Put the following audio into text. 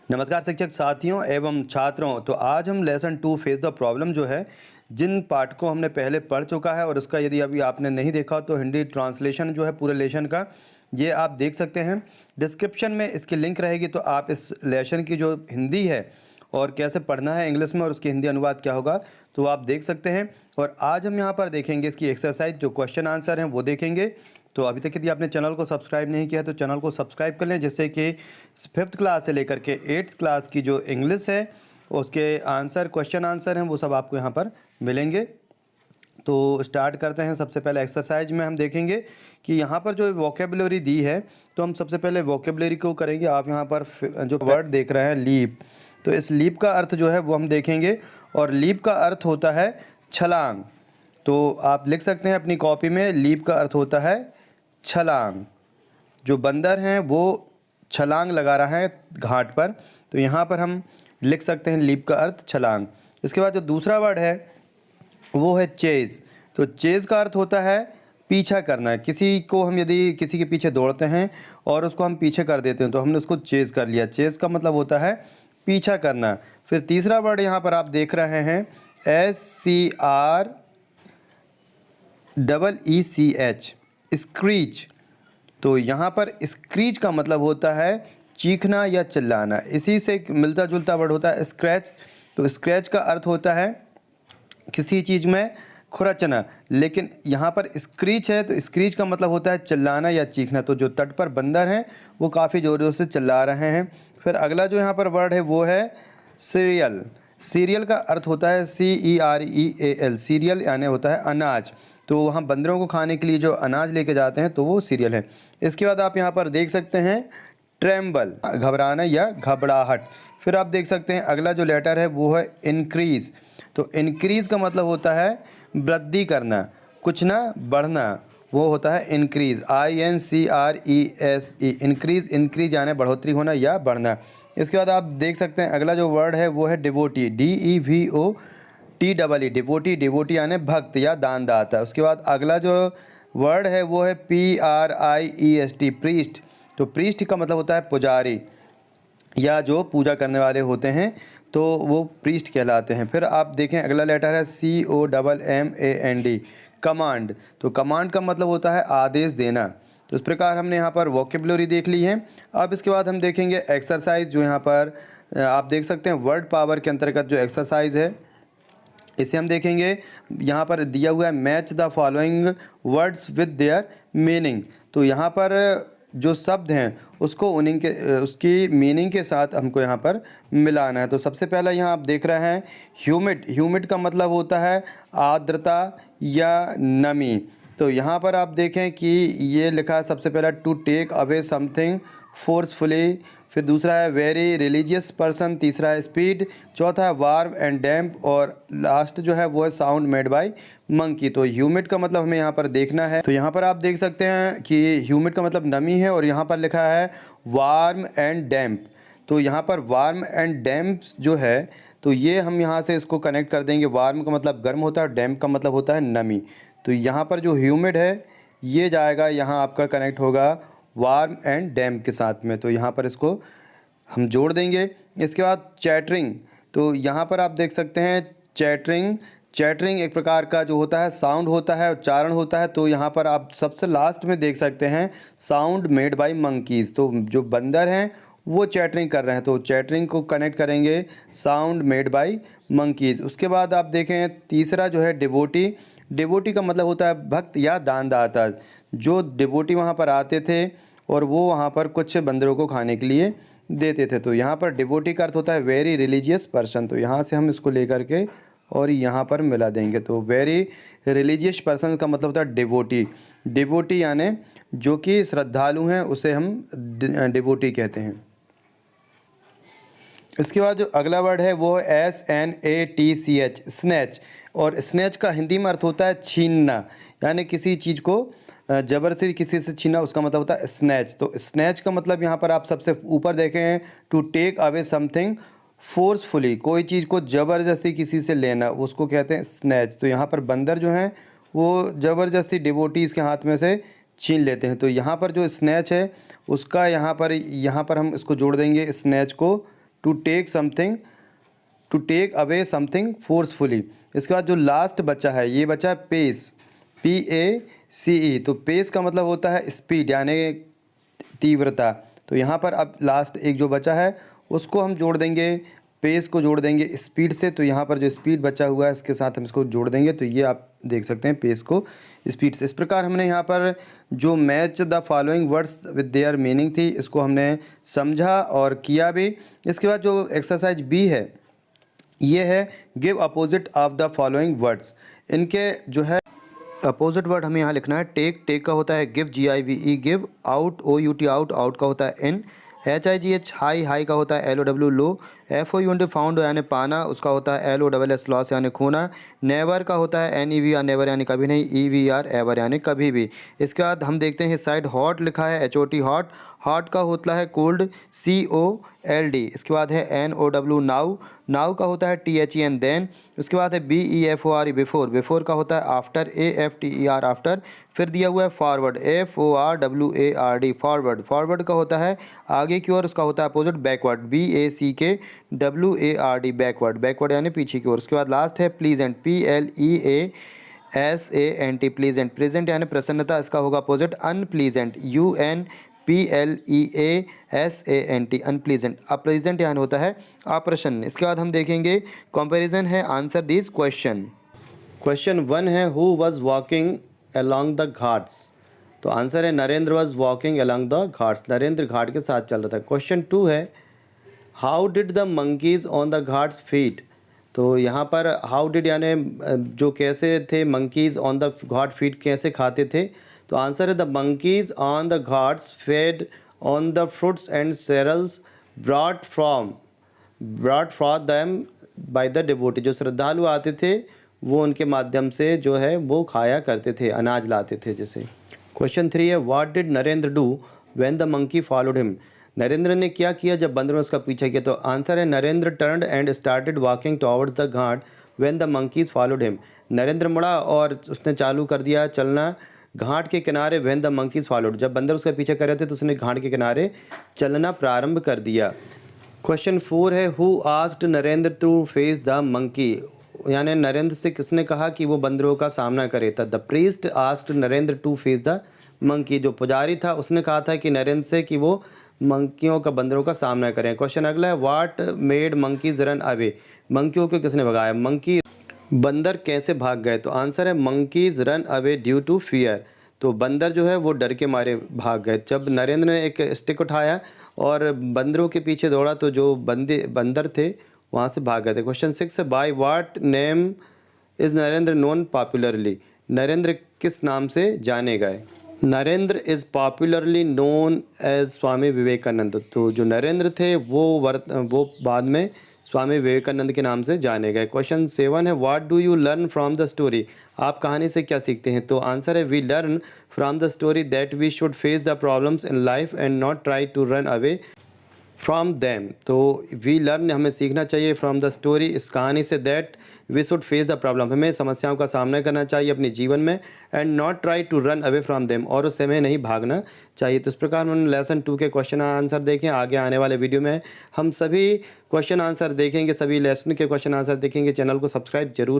नमस्कार शिक्षक साथियों एवं छात्रों। तो आज हम लेसन 2 फेस द प्रॉब्लम जो है, जिन पार्ट को हमने पहले पढ़ चुका है और उसका यदि अभी आपने नहीं देखा तो हिंदी ट्रांसलेशन जो है पूरे लेसन का, ये आप देख सकते हैं। डिस्क्रिप्शन में इसकी लिंक रहेगी, तो आप इस लेसन की जो हिंदी है और कैसे पढ़ना है इंग्लिश में और उसकी हिंदी अनुवाद क्या होगा, तो आप देख सकते हैं। और आज हम यहाँ पर देखेंगे इसकी एक्सरसाइज, जो क्वेश्चन आंसर हैं वो देखेंगे। तो अभी तक यदि आपने चैनल को सब्सक्राइब नहीं किया है तो चैनल को सब्सक्राइब कर लें, जिससे कि 5th क्लास से लेकर के 8th क्लास की जो इंग्लिश है उसके आंसर, क्वेश्चन आंसर हैं, वो सब आपको यहाँ पर मिलेंगे। तो स्टार्ट करते हैं। सबसे पहले एक्सरसाइज में हम देखेंगे कि यहाँ पर जो वोकेबलरी दी है, तो हम सबसे पहले वोकेबलरी को करेंगे। आप यहाँ पर जो वर्ड देख रहे हैं लीप, तो इस लीप का अर्थ जो है वो हम देखेंगे। और लीप का अर्थ होता है छलांग। तो आप लिख सकते हैं अपनी कॉपी में, लीप का अर्थ होता है छलांग। जो बंदर हैं वो छलांग लगा रहा है घाट पर, तो यहाँ पर हम लिख सकते हैं लीप का अर्थ छलांग। इसके बाद जो दूसरा वर्ड है वो है चेज़। तो चेज़ का अर्थ होता है पीछा करना। किसी को हम यदि किसी के पीछे दौड़ते हैं और उसको हम पीछे कर देते हैं तो हमने उसको चेज़ कर लिया। चेज़ का मतलब होता है पीछा करना। फिर तीसरा वर्ड यहाँ पर आप देख रहे हैं SCREECH, स्क्रीच। तो यहाँ पर स्क्रीच का मतलब होता है चीखना या चिल्लाना। इसी से मिलता जुलता वर्ड होता है स्क्रैच। तो स्क्रैच का अर्थ होता है किसी चीज़ में खुरचना, लेकिन यहाँ पर स्क्रीच है तो स्क्रीच का मतलब होता है चिल्लाना या चीखना। तो जो तट पर बंदर हैं वो काफ़ी ज़ोर ज़ोर से चिल्ला रहे हैं। फिर अगला जो यहाँ पर वर्ड है वो है सीरियल। सीरियल का अर्थ होता है CEREAL, सीरियल यानी होता है अनाज। तो वहाँ बंदरों को खाने के लिए जो अनाज लेके जाते हैं तो वो सीरियल है। इसके बाद आप यहाँ पर देख सकते हैं ट्रेम्बल, घबराना या घबराहट। फिर आप देख सकते हैं अगला जो लेटर है वो है इंक्रीज़। तो इंक्रीज़ का मतलब होता है वृद्धि करना, कुछ ना बढ़ना, वो होता है इंक्रीज़, INCRESE, इंक्रीज़। इंक्रीज यानी बढ़ोतरी होना या बढ़ना। इसके बाद आप देख सकते हैं अगला जो वर्ड है वो है डिवोटी, DEVOTEE, डिवोटी। डिवोटी यानी भक्त या दानदाता। उसके बाद अगला जो वर्ड है वो है PRIEST, प्रीस्ट। तो प्रीस्ट का मतलब होता है पुजारी या जो पूजा करने वाले होते हैं, तो वो प्रीस्ट कहलाते हैं। फिर आप देखें अगला लेटर है COMMAND, कमांड। तो कमांड का मतलब होता है आदेश देना। तो इस प्रकार हमने यहाँ पर वोकेबलरी देख ली है। अब इसके बाद हम देखेंगे एक्सरसाइज, जो यहाँ पर आप देख सकते हैं वर्ड पावर के अंतर्गत जो एक्सरसाइज है इसे हम देखेंगे। यहाँ पर दिया हुआ है match the following words with their meaning. तो यहाँ पर जो शब्द हैं उसको उसकी मीनिंग के साथ हमको यहाँ पर मिलाना है। तो सबसे पहला यहाँ आप देख रहे हैं ह्यूमिड। ह्यूमिड का मतलब होता है आर्द्रता या नमी। तो यहाँ पर आप देखें कि ये लिखा है सबसे पहला to take away something forcefully. फिर दूसरा है वेरी रिलीजियस पर्सन। तीसरा है स्पीड। चौथा है वार्म एंड डैम्प। और लास्ट जो है वो है साउंड मेड बाय मंकी। तो ह्यूमिड का मतलब हमें यहाँ पर देखना है। तो यहाँ पर आप देख सकते हैं कि ह्यूमिड का मतलब नमी है और यहाँ पर लिखा है वार्म एंड डैम्प। तो यहाँ पर वार्म एंड डैम्प जो है, तो ये हम यहाँ से इसको कनेक्ट कर देंगे। वार्म का मतलब गर्म होता है और डैम्प का मतलब होता है नमी। तो यहाँ पर जो ह्यूमिड है ये जाएगा, यहाँ आपका कनेक्ट होगा वार्म एंड डैम्प के साथ में। तो यहाँ पर इसको हम जोड़ देंगे। इसके बाद चैटरिंग। तो यहाँ पर आप देख सकते हैं चैटरिंग। चैटरिंग एक प्रकार का जो होता है साउंड होता है, उच्चारण होता है। तो यहाँ पर आप सबसे लास्ट में देख सकते हैं साउंड मेड बाय मंकीज़। तो जो बंदर हैं वो चैटरिंग कर रहे हैं, तो चैटरिंग को कनेक्ट करेंगे साउंड मेड बाय मंकीज़। उसके बाद आप देखें तीसरा जो है डिवोटी। डिवोटी का मतलब होता है भक्त या दानदाता। जो डिवोटी वहाँ पर आते थे और वो वहाँ पर कुछ बंदरों को खाने के लिए देते थे। तो यहाँ पर डिवोटी का अर्थ होता है वेरी रिलीजियस पर्सन। तो यहाँ से हम इसको लेकर के और यहाँ पर मिला देंगे। तो वेरी रिलीजियस पर्सन का मतलब होता है डिवोटी। डिवोटी यानी जो कि श्रद्धालु हैं उसे हम डिवोटी कहते हैं। इसके बाद जो अगला वर्ड है वो SNATCH, स्नैच। और स्नैच का हिंदी में अर्थ होता है छीनना, यानी किसी चीज़ को ज़बरदस्ती किसी से छीना, उसका मतलब होता है स्नैच। तो स्नैच का मतलब यहाँ पर आप सबसे ऊपर देखें to take away something forcefully, कोई चीज़ को ज़बरदस्ती किसी से लेना, उसको कहते हैं स्नैच। तो यहाँ पर बंदर जो हैं वो ज़बरदस्ती डिवोटीज़ के हाथ में से छीन लेते हैं। तो यहाँ पर जो स्नैच है उसका यहाँ पर हम इसको जोड़ देंगे स्नैच को to take away something forcefully. इसके बाद जो लास्ट बचा है, ये बचा है पेस, PACE। तो पेस का मतलब होता है स्पीड यानी तीव्रता। तो यहाँ पर अब लास्ट एक जो बचा है उसको हम जोड़ देंगे, पेस को जोड़ देंगे स्पीड से। तो यहाँ पर जो स्पीड बचा हुआ है इसके साथ हम इसको जोड़ देंगे, तो ये आप देख सकते हैं पेस को स्पीड से। इस प्रकार हमने यहाँ पर जो match the following words with their meaning थी इसको हमने समझा और किया भी। इसके बाद जो एक्सरसाइज बी है ये है give opposite of the following words. इनके जो है अपोजिट वर्ड हमें यहाँ लिखना है। टेक का होता है give, GIVE give. Out, OUT out का होता है इन। HIGH हाई का होता है LOW लो। FOUND फाउंड यानी पाना, उसका होता है LOSS लॉस यानी खोना। नेवर का होता है NEVR नेवर यानी कभी नहीं, EVR एवर यानी कभी भी। इसके बाद हम देखते हैं इस साइड हॉट लिखा है HOT हॉट। हॉट का होता है कोल्ड, COLD। इसके बाद है NOW नाउ। नाउ का होता है THEN देन। उसके बाद है BEFORE बिफोर। बिफोर का होता है आफ्टर, AFTER आफ्टर। फिर दिया हुआ है फॉरवर्ड, FORWARD फॉरवर्ड। फॉरवर्ड का होता है आगे की ओर, उसका होता है opposite backward, BACKWARD backward. Backward यानी पीछे की ओर। उसके बाद लास्ट है प्लीजेंट, PLEASANT प्लीजेंट। प्लीजेंट यानी प्रसन्नता, इसका होगा अपोजिट अनप्लीजेंट, UNPLEASANT अनप्लीजेंट। अप्लीजेंट यानी होता है अप्रसन्न। इसके बाद हम देखेंगे कंपैरिजन है आंसर दिस क्वेश्चन। क्वेश्चन 1 है who was walking along the ghats. तो आंसर है Narendra was walking along the ghats. Narendra घाट के साथ चल रहा था। क्वेश्चन 2 है how did the monkeys on the ghats feed. तो यहाँ पर हाउ डिड यानी जो कैसे थे monkeys on the ghat feed, कैसे खाते थे। तो आंसर है the monkeys on the ghats fed on the fruits and cereals brought for them by the devotee. जो श्रद्धालु आते थे वो उनके माध्यम से जो है वो खाया करते थे, अनाज लाते थे जैसे। क्वेश्चन 3 है what did Narendra do when the monkey followed him. Narendra ने क्या किया जब बंदर ने उसका पीछा किया। तो आंसर है Narendra turned and started walking towards the Ghat when the monkeys followed him. Narendra मुड़ा और उसने चालू कर दिया चलना घाट के किनारे व्हेन द मंकीज़ फॉलोड। जब बंदर उसका पीछा कर रहे थे तो उसने घाट के किनारे चलना प्रारंभ कर दिया। क्वेश्चन 4 है who asked Narendra to face the monkey. यानी नरेंद्र से किसने कहा कि वो बंदरों का सामना करे था। The priest asked Narendra to face the monkey. जो पुजारी था उसने कहा था कि नरेंद्र से कि वो मंकियों का, बंदरों का सामना करें। क्वेश्चन अगला है what made monkeys run away. मंकियों को किसने भगाया, बंदर कैसे भाग गए। तो आंसर है monkeys run away due to fear. तो बंदर जो है वो डर के मारे भाग गए। जब नरेंद्र ने एक स्टिक उठाया और बंदरों के पीछे दौड़ा तो जो बंदर थे वहाँ से भाग गए थे। क्वेश्चन 6 है by what name is Narendra known popularly. Narendra किस नाम से जाने गए। Narendra is popularly known as Swami Vivekananda. तो जो नरेंद्र थे वो बाद में स्वामी विवेकानंद के नाम से जाने गए। क्वेश्चन 7 है what do you learn from the story. आप कहानी से क्या सीखते हैं। तो आंसर है we learn from the story that we should face the problems in life and not try to run away from them. तो वी लर्न हमें सीखना चाहिए फ्रॉम द स्टोरी, इस कहानी से, that we should face the problem, हमें समस्याओं का सामना करना चाहिए अपने जीवन में, and not try to run away from them, और उससे हमें नहीं भागना चाहिए। तो इस प्रकार हमने लेसन 2 के क्वेश्चन आंसर देखें। आगे आने वाले वीडियो में हम सभी क्वेश्चन आंसर देखेंगे, सभी लेसन के क्वेश्चन आंसर देखेंगे। चैनल को सब्सक्राइब जरूर